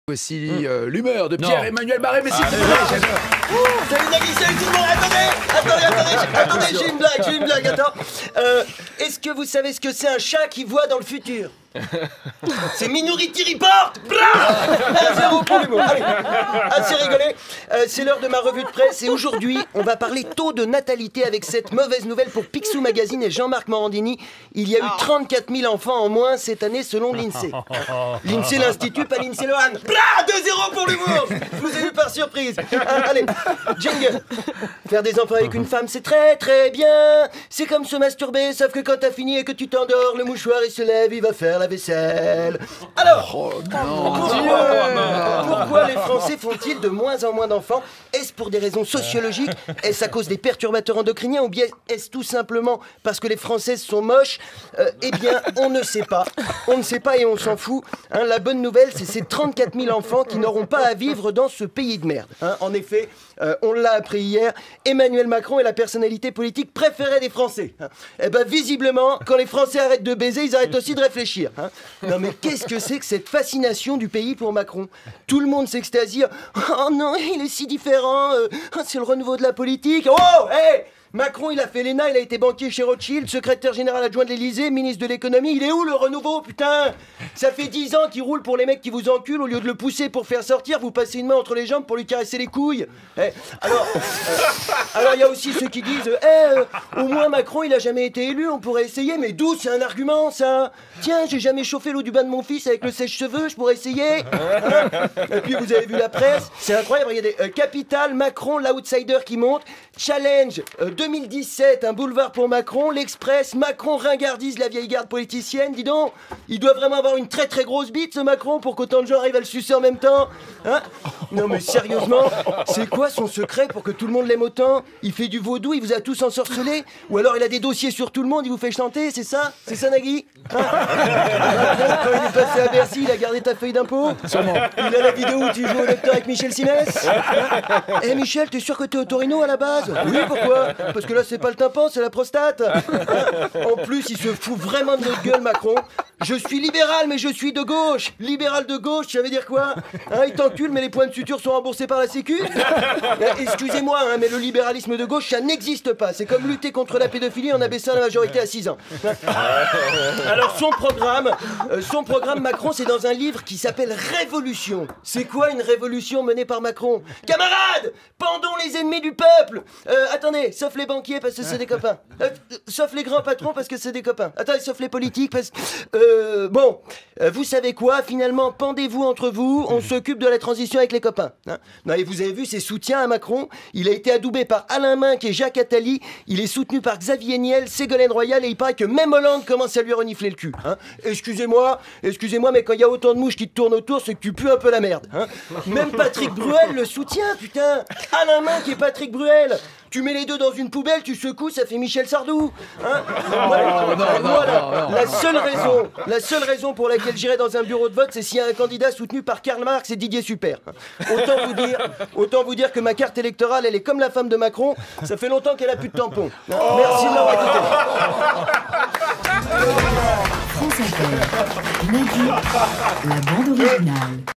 Voici l'humeur de Pierre-Emmanuel Barré, mais s'il te plaît, Salut Nagui, salut tout le monde. Attendez, j'ai une blague, attends. Est-ce que vous savez ce que c'est un chat qui voit dans le futur? C'est Minority Report. 1-0 pour l'humour. Allez, assez rigolé. C'est l'heure de ma revue de presse et aujourd'hui, on va parler taux de natalité avec cette mauvaise nouvelle pour Picsou Magazine et Jean-Marc Morandini. Il y a eu 34 000 enfants en moins cette année selon l'INSEE. L'INSEE l'Institut, pas l'INSEE Lohan. 2-0 pour l'humour. Je vous ai eu par surprise. Allez, jingle. Faire des enfants avec une femme, c'est très très bien. C'est comme se masturber, sauf que quand t'as fini et que tu t'endors, le mouchoir il se lève, il va faire la vaisselle. Alors, pourquoi les Français font-ils de moins en moins d'enfants? Est-ce pour des raisons sociologiques? Est-ce à cause des perturbateurs endocriniens? Ou bien est-ce tout simplement parce que les Françaises sont moches? Eh bien, on ne sait pas. On ne sait pas et on s'en fout. Hein, la bonne nouvelle, c'est ces 34 000 enfants qui n'auront pas à vivre dans ce pays de merde. Hein, en effet, on l'a appris hier, Emmanuel Macron est la personnalité politique préférée des Français. Hein. Eh ben, visiblement, quand les Français arrêtent de baiser, ils arrêtent aussi de réfléchir. Hein. Non mais qu'est-ce que c'est que cette fascination du pays pour Macron? Tout le monde s'extasie. Oh non, il est si différent. C'est le renouveau de la politique. Oh, hé, Macron, il a fait l'ENA, il a été banquier chez Rothschild, secrétaire général adjoint de l'Élysée, ministre de l'économie. Il est où le renouveau, putain? Ça fait 10 ans qu'il roule pour les mecs qui vous enculent. Au lieu de le pousser pour faire sortir, vous passez une main entre les jambes pour lui caresser les couilles. Alors il y a aussi ceux qui disent au moins Macron, il a jamais été élu, on pourrait essayer. Mais d'où c'est un argument, ça? Tiens, j'ai jamais chauffé l'eau du bain de mon fils avec le sèche-cheveux, je pourrais essayer. Et puis vous avez vu la presse, c'est incroyable, regardez, Capital, Macron, l'outsider qui monte, Challenge 2017, un boulevard pour Macron, l'Express, Macron ringardise la vieille garde politicienne. Dis donc, il doit vraiment avoir une très très grosse bite ce Macron pour qu'autant de gens arrivent à le sucer en même temps, hein? Non mais sérieusement, c'est quoi son secret pour que tout le monde l'aime autant? Il fait du vaudou, il vous a tous ensorcelés? Ou alors il a des dossiers sur tout le monde, il vous fait chanter, c'est ça? C'est ça Nagui, hein? Quand il est passé à Bercy, il a gardé ta feuille d'impôt? Sûrement. Il a la vidéo où tu joues au docteur avec Michel Simès? Eh Michel, t'es sûr que t'es Torino à la base? Oui, pourquoi? Parce que là c'est pas le tympan, c'est la prostate. En plus, il se fout vraiment de notre gueule Macron. Je suis libéral, mais je suis de gauche. Libéral de gauche, ça veut dire quoi? Hein, il t'encule, mais les points de suture sont remboursés par la Sécu? Excusez-moi, hein, mais le libéralisme de gauche, ça n'existe pas. C'est comme lutter contre la pédophilie en abaissant la majorité à 6 ans. Alors son programme Macron, c'est dans un livre qui s'appelle Révolution. C'est quoi une révolution menée par Macron? Camarades, pendons les ennemis du peuple. Attendez, sauf les banquiers parce que c'est des copains. Sauf les grands patrons parce que c'est des copains. Attendez, sauf les politiques parce que... vous savez quoi? Finalement, pendez-vous entre vous, on s'occupe de la transition avec les copains. Hein, non, et vous avez vu ses soutiens à Macron? Il a été adoubé par Alain Minc et Jacques Attali. Il est soutenu par Xavier Niel, Ségolène Royal et il paraît que même Hollande commence à lui renifler le cul. Hein. Excusez-moi, mais quand il y a autant de mouches qui te tournent autour, c'est que tu pues un peu la merde. Hein. Même Patrick Bruel le soutient, putain. Alain Minc et Patrick Bruel. Tu mets les deux dans une poubelle, tu secoues, ça fait Michel Sardou. Hein? Voilà. La seule raison pour laquelle j'irai dans un bureau de vote, c'est s'il y a un candidat soutenu par Karl Marx et Didier Super. Autant vous dire que ma carte électorale, elle est comme la femme de Macron. Ça fait longtemps qu'elle a plus de tampons. Merci de m'avoir écouté. France Inter, Nagui, la bande originale.